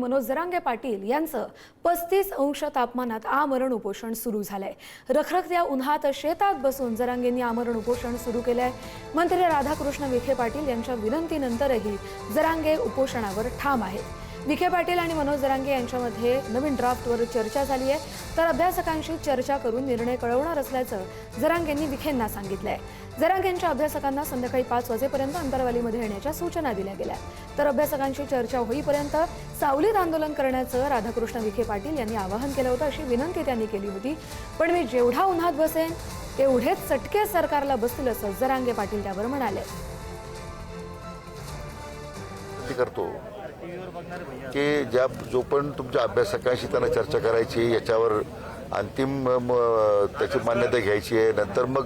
मनोज जरांगे पाटील यांचं 35 अंश तापमानात आमरण उपोषण सुरू झालंय। रखरखत्या उन्हात शेतात बसून जरांगेंनी आमरण उपोषण सुरू केलंय। मंत्री राधाकृष्ण विखे पाटील यांच्या विनंतीनंतरही जरांगे उपोषणावर ठाम आहेत। विखे पाटील आणि मनोज जरांगे यांच्यामध्ये नवीन ड्राफ्टवर चर्चा झाली आहे, तर अभ्यासकांशी चर्चा करून निर्णय कळवणार असल्याचं जरांगेंनी विखेंना सांगितलंय। जरांगेंच्या अभ्यासकांना संध्याकाळी 5 वाजेपर्यंत अंतरवालीमध्ये येण्याच्या सूचना दिल्या गेल्या, तर अभ्यासकांशी चर्चा होईपर्यंत सावलीत आंदोलन करण्याचं राधाकृष्ण विखे पाटील यांनी आवाहन केलं होतं, अशी विनंती त्यांनी केली होती। पण मी जेवढा उन्हात बसेन तेवढेच चटके सरकारला बसतील असं जरांगे पाटील त्यावर म्हणाले। करतो की जो पण तुमच्या अभ्यासकांशी त्यांना चर्चा करायची, याच्यावर अंतिम त्याची मान्यता घ्यायची आहे, नंतर मग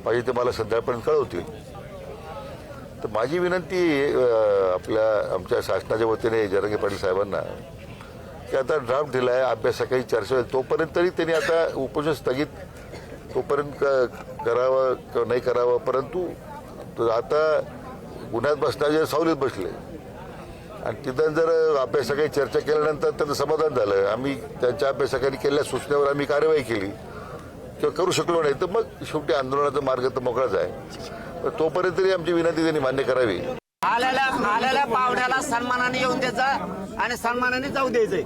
पाहिजे ते मला संध्याकाळपर्यंत कळवतील। तर माझी विनंती आमच्या शासनाच्या वतीने जरांगे पाटील साहेबांना की आता ड्राफ्ट दिला आहे, अभ्यासकांची चर्चा होईल, तोपर्यंत तरी त्यांनी आता उपोषण स्थगित तोपर्यंत करावं किंवा नाही करावं। परंतु आता उन्हात बसणारे सावलीत बसले आणि तिथं जर अभ्यासकांनी चर्चा केल्यानंतर त्यांचं समाधान झालं, आम्ही त्यांच्या अभ्यासकांनी केलेल्या सूचनेवर आम्ही कार्यवाही केली किंवा करू शकलो नाही, तर मग शेवटी आंदोलनाचा मार्ग तर मोकळाच आहे। तोपर्यंत तरी आमची विनंती त्यांनी मान्य करावी। आलेल्या पाहुण्याला सन्मानाने येऊन द्यायचं आणि सन्मानाने जाऊ द्यायचंय,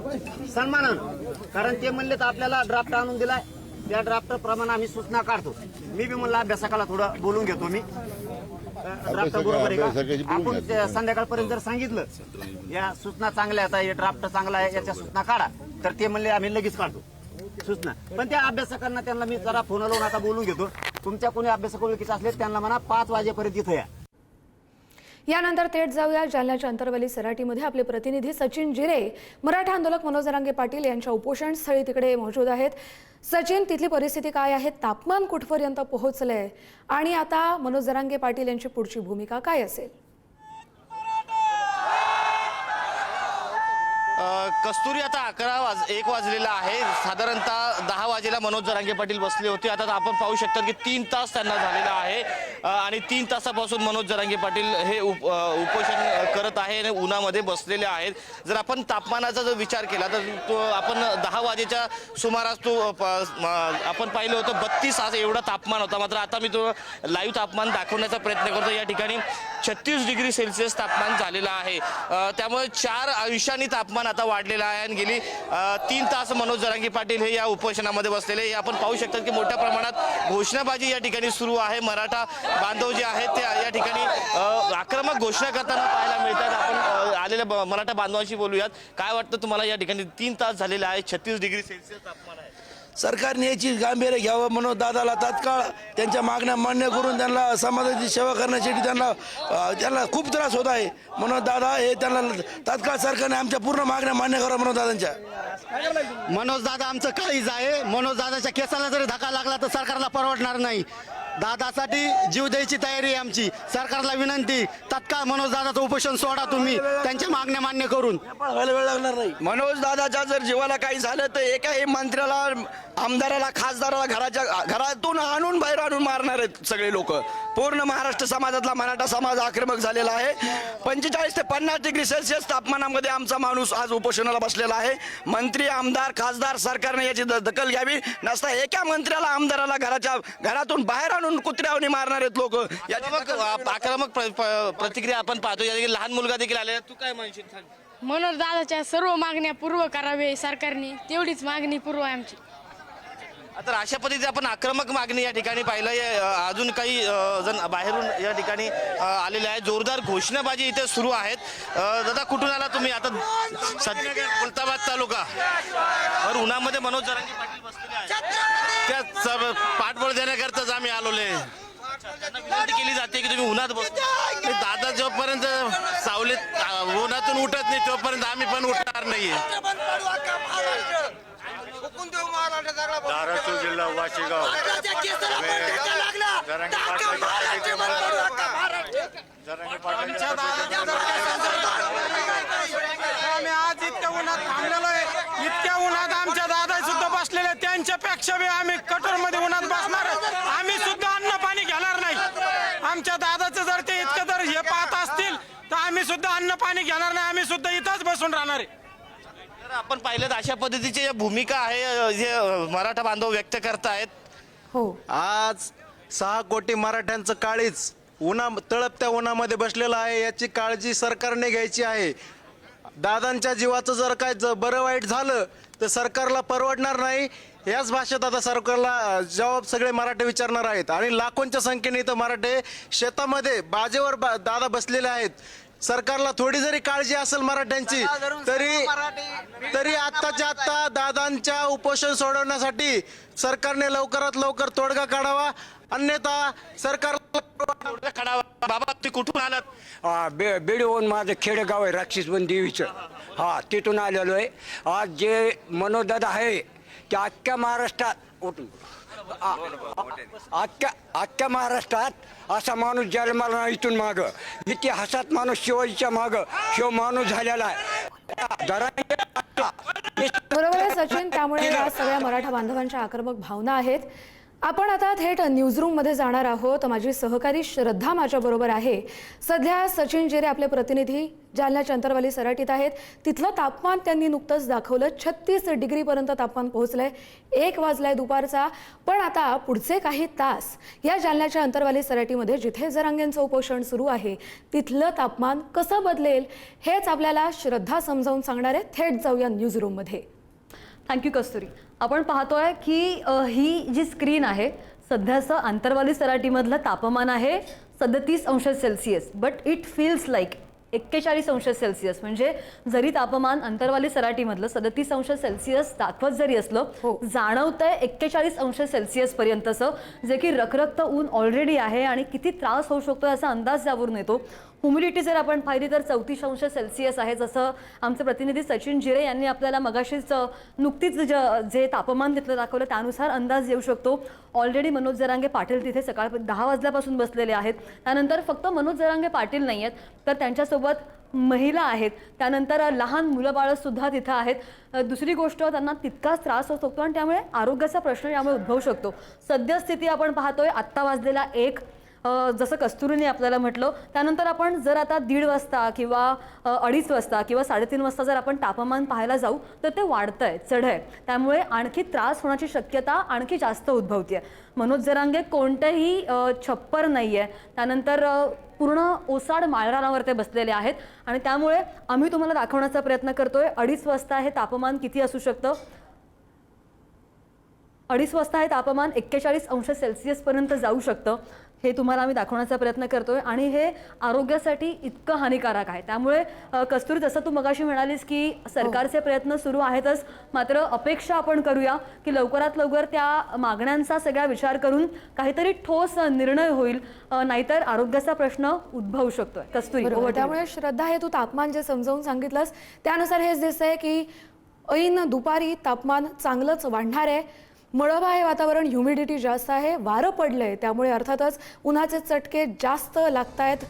सन्मानानं। कारण ते म्हणले तर आपल्याला ड्राफ्ट आणून दिलाय, त्या ड्राफ्ट प्रमाणे आम्ही सूचना काढतो। मी बी म्हणलं अभ्यासकाला थोडं बोलून घेतो, मी ड्राफ्ट बरोबर आहे का आपण संध्याकाळपर्यंत जर सांगितलं या सूचना चांगल्या आहेत, हे ड्राफ्ट चांगला आहे, याच्या सूचना काढा, तर ते म्हणले आम्ही लगेच काढतो सूचना। पण त्या अभ्यासकांना त्यांना मी जरा फोन लावून आता बोलून घेतो, तुमच्या कोणी अभ्यासक ओळखीचे असले त्यांना म्हणा 5 वाजेपर्यंत इथं या। यानंतर थेट जाऊया जालन्याच्या अंतरवली सराटीमध्ये आपले प्रतिनिधी सचिन जिरे मराठा आंदोलक मनोज जरांगे पाटील यांच्या उपोषण स्थळी तिकडे मौजूद आहेत। सचिन, तिथली परिस्थिती काय आहे, तापमान कुठपर्यंत पोहोचलंय आणि आता मनोज जरांगे पाटील यांची पुढची भूमिका काय असेल? कस्तुरी आता 1 वाजलेला आहे, साधारणतः 10 वाजेला मनोज जरांगे पाटील बसले होते। आता आपण पाहू शकता की 3 तास त्यांना झालेला आहे आणि 3 तासापासून मनोज जरांगे पाटील हे उपोषण करत आहे आणि उन्हामध्ये बसलेले आहेत। जर आपण तापमानाचा जर विचार केला तर तो आपण 10 वाजेच्या सुमारास तो आपण पाहिलं होतं 32 आज एवढा तापमान होता। मात्र आता मी तो लाईव्ह तापमान दाखवण्याचा प्रयत्न करतो। या ठिकाणी 36 डिग्री सेल्सिअस तापमान झालेलं आहे, त्यामुळे 4 अंशांनी तापमान आता वाढलेलं आहे आणि गेली 3 तास मनोज जरांगे पाटील हे या उपोषणामध्ये बसलेले आपण पाहू शकतात की मोठ्या प्रमाणात घोषणाबाजी या ठिकाणी सुरू आहे। मराठा बांधव जे आहेत ते या ठिकाणी आक्रमक घोषणा करताना पाहायला मिळतात। आपण आलेल्या मराठा बांधवांशी बोलूयात। काय वाटतं तुम्हाला, या ठिकाणी 3 तास झालेले आहे, 36 डिग्री सेल्सिअस तापमान आहे, सरकारने याची गांभीर्य घ्यावं, म्हणून दादाला तात्काळ त्यांच्या मागण्या मान्य करून त्यांना समाजाची सेवा करण्यासाठी त्यांना खूप त्रास होत आहे। म्हणून दादा हे त्यांना तात्काळ सरकारने आमच्या पूर्ण मागण्या मान्य करा। म्हणून दादांच्या मनोज दादा आमचं काळीज आहे। मनोज दादाच्या केसाला जरी धक्का लागला तर सरकारला परवडणार नाही। दादासाठी जीव द्यायची तयारी आहे आमची। सरकारला विनंती, तात्काळ मनोज दादाचं उपोषण सोडा, तुम्ही त्यांच्या मागण्या मान्य करून व्हायला वेळ लागणार नाही। मनोज दादाच्या जर जीवाला काही झालं तर एकाही मंत्र्याला, आमदाराला, खासदाराला घरातून आणून बाहेर आणून मारणार आहेत सगळे लोक। पूर्ण महाराष्ट्र समाजातला मराठा समाज आक्रमक झालेला आहे। 45 ते 50 डिग्री सेल्सिअस तापमानामध्ये आमचा माणूस आज उपोषणाला बसलेला आहे। मंत्री, आमदार, खासदार, सरकारने याची दखल घ्यावी, नसता एका मंत्र्याला, आमदाराला घरातून बाहेर आणून कुत्र्यावणी मारणार आहेत लोक। आक्रमक प्रतिक्रिया आपण पाहतो। या लहान मुलगा देखील आलेला, तू काय म्हणशील? मनोज दादाच्या सर्व मागण्या पूर्व करावे सरकारने, तेवढीच मागणी पूर्व आहे आमची। आता अशा पद्धतीने आपण आक्रमक मागणी या ठिकाणी पाहिलं। अजून काही जण बाहेरून या ठिकाणी आलेले आहेत। जोरदार घोषणाबाजी इथे सुरू आहेत। दादा, कुठून आला तुम्ही? आता खुलताबाद तालुका और उन्हामध्ये मनोज जरांगे पाटील बसलेले आहेत, त्या पाठबळ देण्याकरताच आम्ही आलोले। विनंती केली जाते की तुम्ही उन्हात बसता, दादा जोपर्यंत सावलीत उन्हातून उठत नाही तोपर्यंत आम्ही पण उठणार नाहीये। धाराशिव जिल्हा वाशीगाव आम्ही आज इतक्या उन्हात थांबलेलो आहे, इतक्या उन्हात आमच्या दादा सुद्धा बसलेले, त्यांच्यापेक्षा बी आम्ही कठोरमध्ये उन्हात बसणार। आम्ही सुद्धा अन्न पाणी घेणार नाही। आमच्या दादाचं जर ते इतकं जर हे पाहत असतील तर आम्ही सुद्धा अन्न पाणी घेणार नाही, आम्ही सुद्धा इथंच बसून राहणार आहे। आपण पाहिलं तर अशा पद्धतीची ज्या भूमिका आहे जे मराठा बांधव व्यक्त करतायत. हो, आज 6 कोटी मराठ्यांचं काळीज तळपत्या उन्हामध्ये बसलेलं आहे. याची काळजी सरकारने घ्यायची आहे. दादांच्या जीवाचं जर काय बरं वाईट झालं तर सरकारला परवडणार नाही. याच भाषेत आता सरकारला जबाब सगळे मराठे विचारणार आहेत. आणि लाखोंच्या संख्येने इथं मराठे शेतामध्ये बाजेवर दादा बसलेले आहेत. सरकारला थोडी जरी काळजी असेल मराठ्यांची तरी आत्ताच्या आत्ता दादांच्या उपोषण सोडवण्यासाठी सरकारने लवकरात लवकर तोडगा काढावा. अन्यथा सरकार बाबा ते कुठून आलात? बेडवून माझं खेडेगाव आहे राक्षसबन देवीचं. हा, तिथून आलेलो आहे. आज जे मनोदादा आहे ते अख्ख्या महाराष्ट्रात अख्ख्या महाराष्ट्रात असा माणूस जन्माला नाही इथून मागं. इतिहासात माणूस शिवाजीच्या मागं शिव माणूस झालेला आहे. बरोबर आहे सचिन. त्यामुळे या सगळ्या मराठा बांधवांच्या आक्रमक भावना आहेत. आपण आता थेट न्यूजरूममध्ये जाणार आहोत. माझी सहकारी श्रद्धा माझ्याबरोबर आहे. सध्या सचिन जिरे आपले प्रतिनिधी जालन्याच्या अंतरवाली सराटीत आहेत. तिथलं तापमान त्यांनी नुकतंच दाखवलं. 36 डिग्रीपर्यंत तापमान पोहोचलंय. 1 वाजलाय दुपारचा. पण आता पुढचे काही तास या जालन्याच्या अंतरवाली सराटीमध्ये जिथे जरांगेंचं उपोषण सुरू आहे तिथलं तापमान कसं बदलेल हेच आपल्याला श्रद्धा समजावून सांगणार आहे. थेट जाऊया न्यूजरूममध्ये. थँक्यू कस्तुरी. आपण पाहतोय की ही जी स्क्रीन आहे सध्याचं आंतरवाली सराटीमधलं तापमान आहे 37°C. But it feels like 41°C. म्हणजे जरी तापमान अंतरवाली सराटीमधलं 37°C दाखवत जरी असलं जाणवतंय 41°C पर्यंतचं, जे की रखरखतं ऊन ऑलरेडी आहे. आणि किती त्रास होऊ शकतो याचा अंदाज यावरून येतो. ह्युमिडिटी जर आपण पाहिली तर 34°C आहे, जसं आमचे प्रतिनिधी सचिन जिरे यांनी आपल्याला मगाशीच नुकतीच जे तापमान तिथलं दाखवलं त्यानुसार अंदाज येऊ शकतो. ऑलरेडी मनोज जरांगे पाटील तिथे सकाळ 10 वाजल्यापासून बसलेले आहेत. त्यानंतर फक्त मनोज जरांगे पाटील नाही आहेत तर त्यांच्यासोबत महिला आहेत, त्यानंतर लहान मुलं बाळंसुद्धा तिथं आहेत. दुसरी गोष्ट त्यांना तितकाच त्रास होऊ शकतो आणि त्यामुळे आरोग्याचा प्रश्न यामुळे उद्भवू शकतो. सद्यस्थिती आपण पाहतोय आत्ता वाजलेला 1, जसं कस्तुरीने आपल्याला म्हटलं. त्यानंतर आपण जर आता 1:30 वाजता किंवा 2:30 वाजता किंवा 3:30 वाजता जर आपण तापमान पाहायला जाऊ तर ते वाढतंय, चढतंय. त्यामुळे आणखी त्रास होण्याची शक्यता आणखी जास्त उद्भवते. मनोज जरांगे कोणतेही छप्पर नाही आहे. त्यानंतर पूर्ण ओसाड माळरानावर ते बसलेले आहेत आणि त्यामुळे आम्ही तुम्हाला दाखवण्याचा प्रयत्न करतोय 2:30 वाजता हे तापमान किती असू शकतं. 2:30 वाजता हे तापमान 41°C पर्यंत जाऊ शकतं. हे तुम्हाला आम्ही दाखवण्याचा प्रयत्न करतोय आणि हे आरोग्यासाठी इतकं हानिकारक आहे. त्यामुळे कस्तुरी, जसं तू मगाशी म्हणालीस की सरकारचे प्रयत्न सुरू आहेतच, मात्र अपेक्षा आपण करूया की लवकरात लवकर त्या मागण्यांचा सगळा विचार करून काहीतरी ठोस निर्णय होईल, नाहीतर आरोग्याचा प्रश्न उद्भवू शकतोय. कस्तुरी, त्यामुळे श्रद्धा, हे तू तापमान जे समजावून सांगितलंस त्यानुसार हेच दिसतंय की ऐन दुपारी तापमान चांगलंच वाढणार आहे. मळभ आहे वातावरण, ह्युमिडिटी जास्त आहे, वारं पडलंय, त्यामुळे अर्थातच उन्हाचे चटके जास्त लागतायत,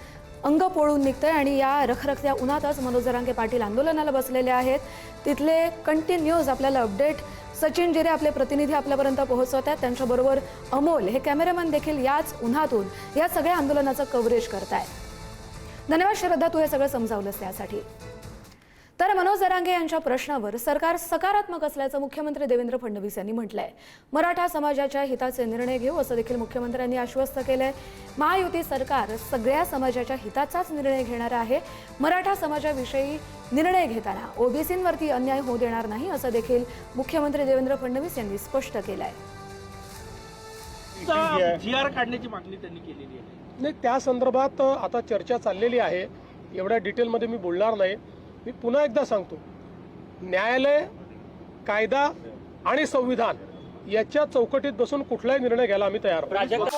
अंग पोळून निघतंय. आणि या रखरखत्या उन्हातच मनोज जरांगे पाटील आंदोलनाला बसलेले आहेत. तिथले कंटिन्यूज आपल्याला अपडेट सचिन जिरे आपले प्रतिनिधी आपल्यापर्यंत पोहोचवत आहेत. त्यांच्याबरोबर अमोल हे कॅमेरामॅन देखील याच उन्हातून या सगळ्या आंदोलनाचं कव्हरेज करताय. धन्यवाद श्रद्धा, तू हे सगळं समजावलंस त्यासाठी. तर मनोज जरांगे यांच्या प्रश्नावर सरकार सकारात्मक असल्याचं मुख्यमंत्री देवेंद्र फडणवीस यांनी म्हटलंय. मराठा समाजाच्या हिताचे निर्णय घेऊ असं देखील मुख्यमंत्र्यांनी आश्वस्त केलंय. महायुती सरकार सगळ्या समाजाच्या हिताचाच निर्णय घेणार आहे. मराठा समाजाविषयी निर्णय घेताना ओबीसींवरती अन्याय होऊ देणार नाही असं देखील मुख्यमंत्री देवेंद्र फडणवीस यांनी स्पष्ट केलंय. GR काढण्याची मागणी त्यांनी केलेली आहे. नाही, त्या संदर्भात आता चर्चा चाललेली आहे. एवढ्या डिटेलमध्ये मी बोलणार नाही. मी पुन्हा एकदा सांगतो, न्यायालय, कायदा आणि संविधान याच्या चौकटीत बसून कुठलाही निर्णय घ्यायला आम्ही तयार आहोत.